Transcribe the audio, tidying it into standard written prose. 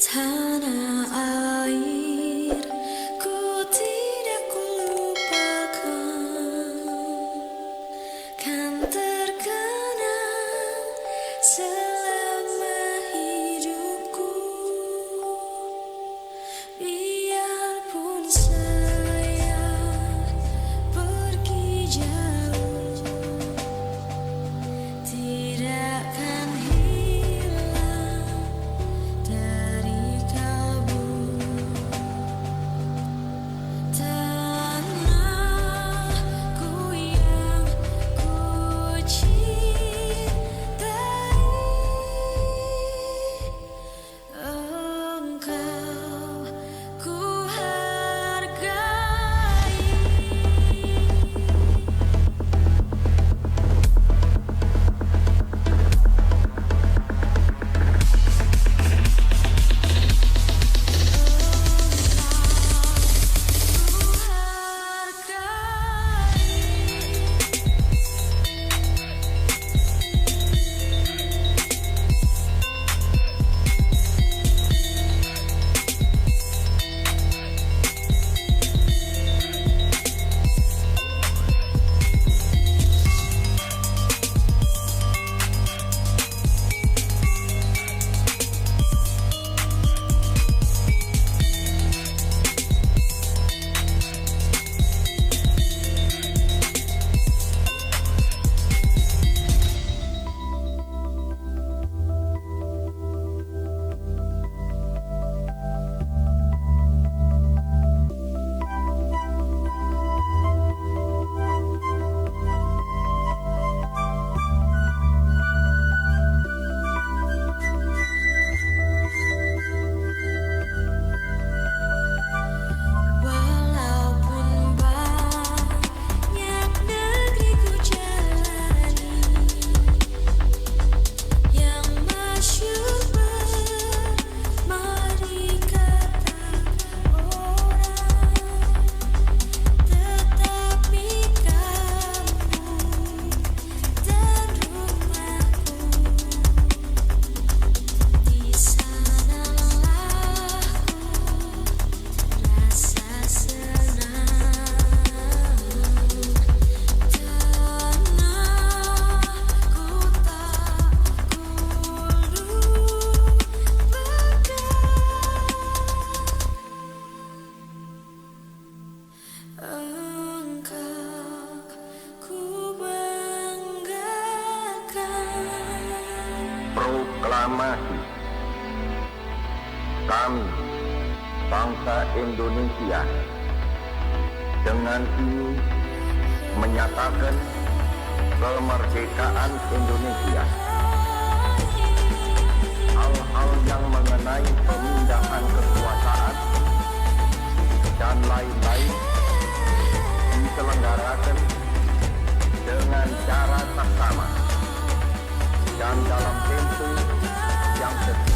Tanah air, ku tidak kulupakan, kan terkenang selama hidupku. Biarpun saya pergi jauh, tidak akan hilang dari kalbu. Tanahku yang ku cintai, engkau ku hargai. Walaupun banyak negeri ku jalani, yang masyhur bermari kata orang, tetapi kamu dan rumahku, di sanalah ku rasa senang. Tanahku tak kulupakan, engkau ku banggakan. Proklamasi. Kami, bangsa Indonesia, dengan ini menyatakan kemerdekaan Indonesia. Hal-hal yang mengenai pemindahan kekuasaan dan lain-lain diselenggarakan dengan cara saksama dan dalam tempo yang sesuai